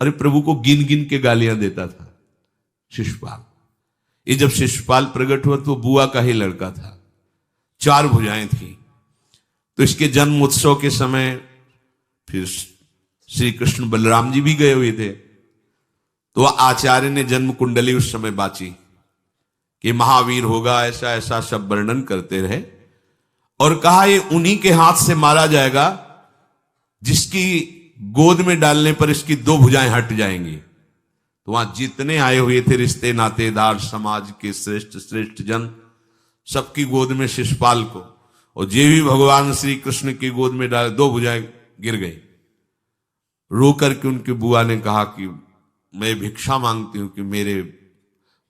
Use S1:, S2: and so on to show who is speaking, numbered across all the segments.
S1: अरे प्रभु को गिन गिन के गालियां देता था शिशुपाल। ये जब शिशुपाल प्रकट हुआ तो बुआ का ही लड़का था, 4 भुजाएं थी। तो इसके जन्म उत्सव के समय फिर श्री कृष्ण बलराम जी भी गए हुए थे। तो आचार्य ने जन्म कुंडली उस समय बाची कि महावीर होगा, ऐसा ऐसा सब वर्णन करते रहे और कहा ये उन्हीं के हाथ से मारा जाएगा जिसकी गोद में डालने पर इसकी 2 भुजाएं हट जाएंगी। तो वहां जितने आए हुए थे रिश्ते नातेदार, समाज के श्रेष्ठ श्रेष्ठ जन, सबकी गोद में शिशुपाल को, और जे भी भगवान श्री कृष्ण की गोद में डाले 2 भुजाएं गिर गई। रो करके उनकी बुआ ने कहा कि मैं भिक्षा मांगती हूं कि मेरे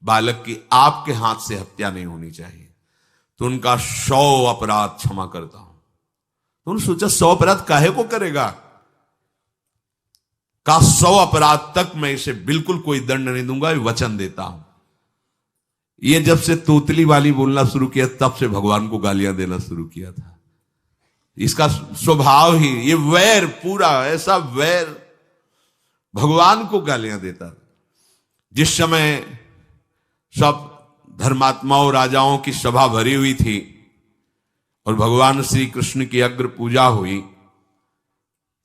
S1: बालक की आपके हाथ से हत्या नहीं होनी चाहिए, तो उनका 100 अपराध क्षमा करता हूं। तो उन्होंने सोचा 100 अपराध काहे को करेगा, का 100 अपराध तक मैं इसे बिल्कुल कोई दंड नहीं दूंगा, वचन देता हूं। ये जब से तोतली वाली बोलना शुरू किया तब से भगवान को गालियां देना शुरू किया था। इसका स्वभाव ही ये वैर, पूरा ऐसा वैर, भगवान को गालियां देता। जिस समय सब धर्मात्माओं राजाओं की सभा भरी हुई थी और भगवान श्री कृष्ण की अग्र पूजा हुई,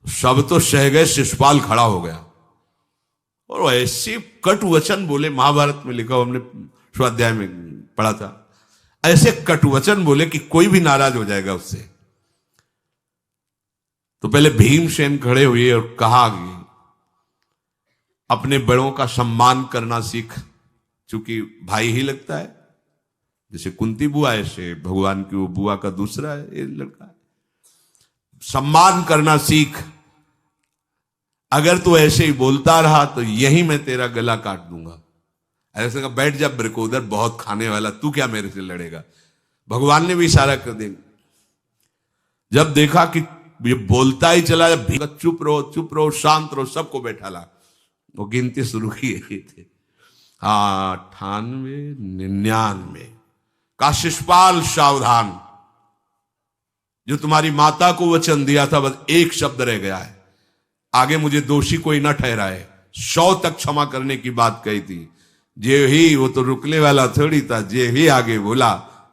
S1: सब तो सह गए, शिशुपाल खड़ा हो गया और ऐसे कटु वचन बोले। महाभारत में लिखा, हमने स्वाध्याय में पढ़ा था, ऐसे कटु वचन बोले कि कोई भी नाराज हो जाएगा उससे। तो पहले भीमसेन खड़े हुए और कहा कि अपने बड़ों का सम्मान करना सीख, चूंकि भाई ही लगता है, जैसे कुंती बुआ ऐसे भगवान की वो बुआ का दूसरा है, ये लड़का है। सम्मान करना सीख, अगर तू ऐसे ही बोलता रहा तो यही मैं तेरा गला काट दूंगा। ऐसे कहा बैठ जा ब्रकोदर, बहुत खाने वाला, तू क्या मेरे से लड़ेगा। भगवान ने भी इशारा कर दिया। जब देखा कि ये बोलता ही चला, चुप रहो शांत रहो, सबको बैठा ला। वो गिनती शुरू किए थे, 98, 99 का शिशुपाल सावधान, जो तुम्हारी माता को वचन दिया था बस एक शब्द रह गया है, आगे मुझे दोषी कोई ना ठहराए। 100 तक क्षमा करने की बात कही थी। जे ही, वो तो रुकने वाला थोड़ी था, जे ही आगे बोला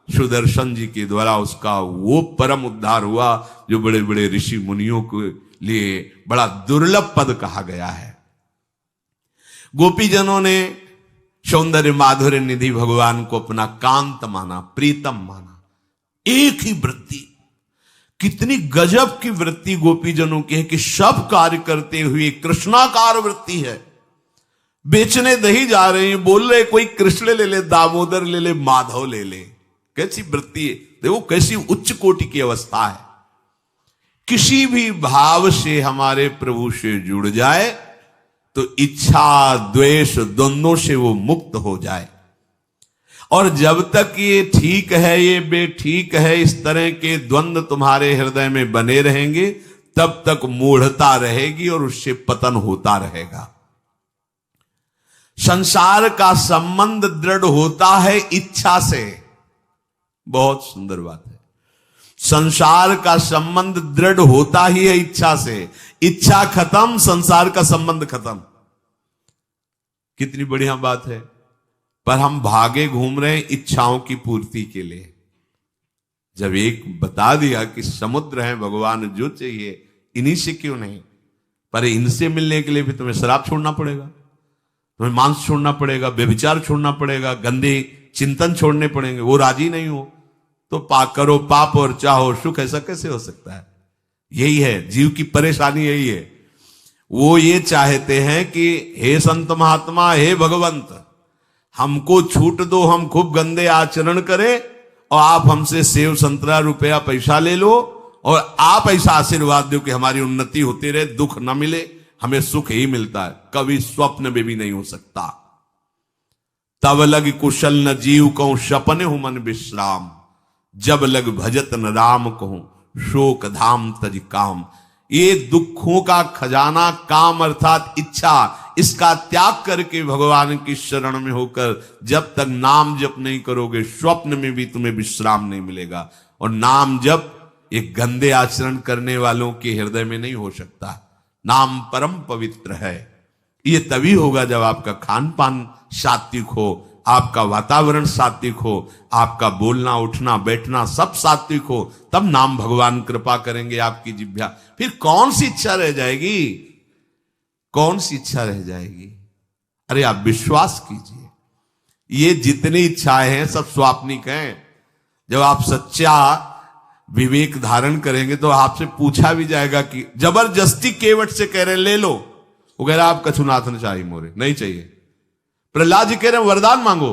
S1: सुदर्शन जी के द्वारा उसका वो परम उद्धार हुआ जो बड़े बड़े ऋषि मुनियों के लिए बड़ा दुर्लभ पद कहा गया है। गोपीजनों ने सौंदर्य माधुर्य निधि भगवान को अपना कांत माना, प्रीतम माना। एक ही वृत्ति, कितनी गजब की वृत्ति गोपीजनों की है कि सब कार्य करते हुए कृष्णाकार वृत्ति है। बेचने दही जा रहे हैं, बोल रहे कोई कृष्ण ले ले, दामोदर ले ले, माधव ले ले। कैसी वृत्ति है, देखो कैसी उच्च कोटि की अवस्था है। किसी भी भाव से हमारे प्रभु से जुड़ जाए तो इच्छा द्वेष द्वंद्वों से वो मुक्त हो जाए। और जब तक ये ठीक है, ये बेठीक है, इस तरह के द्वंद्व तुम्हारे हृदय में बने रहेंगे, तब तक मूढ़ता रहेगी और उससे पतन होता रहेगा। संसार का संबंध दृढ़ होता है इच्छा से। बहुत सुंदर बात है, संसार का संबंध दृढ़ होता ही है इच्छा से। इच्छा खत्म, संसार का संबंध खत्म। कितनी बढ़िया बात है। पर हम भागे घूम रहे हैं इच्छाओं की पूर्ति के लिए। जब एक बता दिया कि समुद्र है भगवान, जो चाहिए इन्हीं से क्यों नहीं, पर इनसे मिलने के लिए भी तुम्हें शराब छोड़ना पड़ेगा, तुम्हें मांस छोड़ना पड़ेगा, व्यभिचार छोड़ना पड़ेगा, गंदे चिंतन छोड़ने पड़ेंगे। वो राजी नहीं हो तो करो पाप और चाहो सुख। ऐसा कैसे हो सकता है? यही है जीव की परेशानी, यही है। वो ये चाहते हैं कि हे संत महात्मा, हे भगवंत, हमको छूट दो, हम खूब गंदे आचरण करें और आप हमसे सेव संतरा रुपया पैसा ले लो और आप ऐसा आशीर्वाद दो कि हमारी उन्नति होती रहे, दुख न मिले, हमें सुख ही मिलता है। कभी स्वप्न में भी नहीं हो सकता। तब लग कुशल न जीव कहूं, सपने हूं मन विश्राम, जब लग भजत न राम कहूं, शोक धाम तज काम। ये दुखों का खजाना काम अर्थात इच्छा, इसका त्याग करके भगवान की शरण में होकर जब तक नाम जप नहीं करोगे, स्वप्न में भी तुम्हें विश्राम नहीं मिलेगा। और नाम जप एक गंदे आचरण करने वालों के हृदय में नहीं हो सकता। नाम परम पवित्र है, ये तभी होगा जब आपका खान पान सात्विक हो, आपका वातावरण सात्विक हो, आपका बोलना उठना बैठना सब सात्विक हो, तब नाम भगवान कृपा करेंगे आपकी जिह्वा। फिर कौन सी इच्छा रह जाएगी, कौन सी इच्छा रह जाएगी? अरे आप विश्वास कीजिए, ये जितनी इच्छाएं हैं सब स्वाप्निक हैं। जब आप सच्चा विवेक धारण करेंगे तो आपसे पूछा भी जाएगा कि जबरदस्ती केवट से कह रहे ले लो, वो कह रहा आप कछुनाथ न चाहिए मोरे, नहीं चाहिए। प्रहलाद जी कह रहे हैं वरदान मांगो,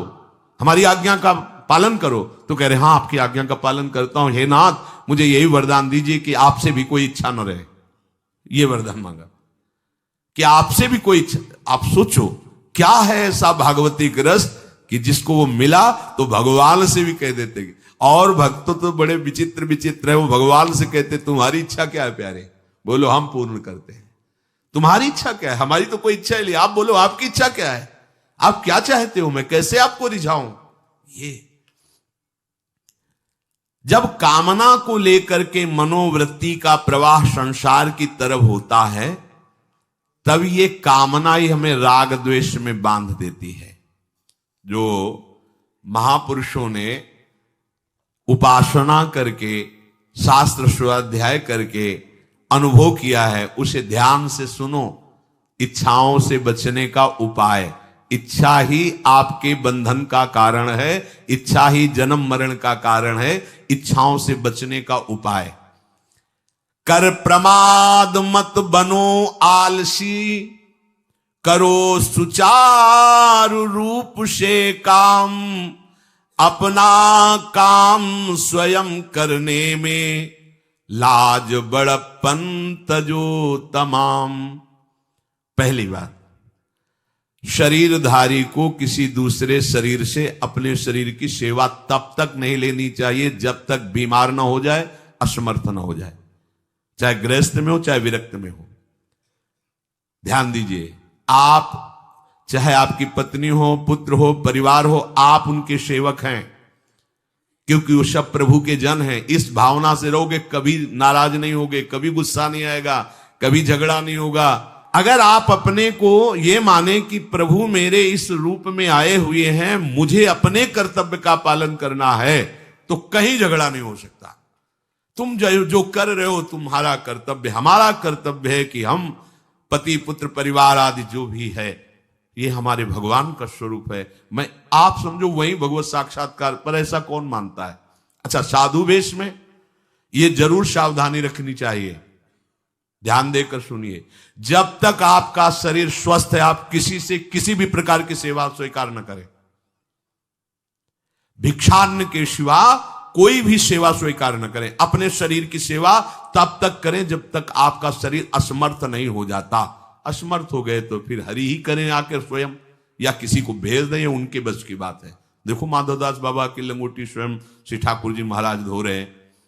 S1: हमारी आज्ञा का पालन करो, तो कह रहे हाँ आपकी आज्ञा का पालन करता हूं, हे नाथ मुझे यही वरदान दीजिए कि आपसे भी कोई इच्छा न रहे। ये वरदान मांगा कि आपसे भी कोई इच्छा। आप सोचो क्या है ऐसा भागवती रस कि जिसको वो मिला तो भगवान से भी कह देते। और भक्त तो बड़े विचित्र विचित्र है, वो भगवान से कहते तुम्हारी इच्छा क्या है प्यारे, बोलो हम पूर्ण करते हैं। तुम्हारी इच्छा क्या है, हमारी तो कोई इच्छा ही नहीं, आप बोलो आपकी इच्छा क्या है, आप क्या चाहते हो, मैं कैसे आपको रिझाऊं। ये जब कामना को लेकर के मनोवृत्ति का प्रवाह संसार की तरफ होता है, तब ये कामना ही हमें राग द्वेष में बांध देती है। जो महापुरुषों ने उपासना करके शास्त्र स्वाध्याय करके अनुभव किया है, उसे ध्यान से सुनो। इच्छाओं से बचने का उपाय, इच्छा ही आपके बंधन का कारण है, इच्छा ही जन्म मरण का कारण है। इच्छाओं से बचने का उपाय, कर प्रमाद मत बनो आलसी, करो सुचारु रूप से काम, अपना काम स्वयं करने में लाज बड़प्पन तजो तमाम। पहली बात, शरीरधारी को किसी दूसरे शरीर से अपने शरीर की सेवा तब तक नहीं लेनी चाहिए जब तक बीमार ना हो जाए, असमर्थ ना हो जाए, चाहे गृहस्थ में हो चाहे विरक्त में हो। ध्यान दीजिए, आप चाहे आपकी पत्नी हो, पुत्र हो, परिवार हो, आप उनके सेवक हैं, क्योंकि वो सब प्रभु के जन हैं। इस भावना से रहोगे, कभी नाराज नहीं होगे, कभी गुस्सा नहीं आएगा, कभी झगड़ा नहीं होगा। अगर आप अपने को ये माने कि प्रभु मेरे इस रूप में आए हुए हैं, मुझे अपने कर्तव्य का पालन करना है, तो कहीं झगड़ा नहीं हो सकता। तुम जो कर रहे हो तुम्हारा कर्तव्य, हमारा कर्तव्य है कि हम पति पुत्र परिवार आदि जो भी है, ये हमारे भगवान का स्वरूप है। मैं आप समझो वही भगवत साक्षात्कार, पर ऐसा कौन मानता है। अच्छा, साधु वेश में ये जरूर सावधानी रखनी चाहिए, ध्यान देकर सुनिए। जब तक आपका शरीर स्वस्थ है, आप किसी से किसी भी प्रकार की सेवा स्वीकार न करें। भिक्षान्न के सिवा कोई भी सेवा स्वीकार न करें। अपने शरीर की सेवा तब तक करें जब तक आपका शरीर असमर्थ नहीं हो जाता। असमर्थ हो गए तो फिर हरि ही करें आकर स्वयं, या किसी को भेज दें, उनके बस की बात है। देखो माधवदास बाबा की लंगोटी स्वयं श्री ठाकुर जी महाराज धो रहे हैं,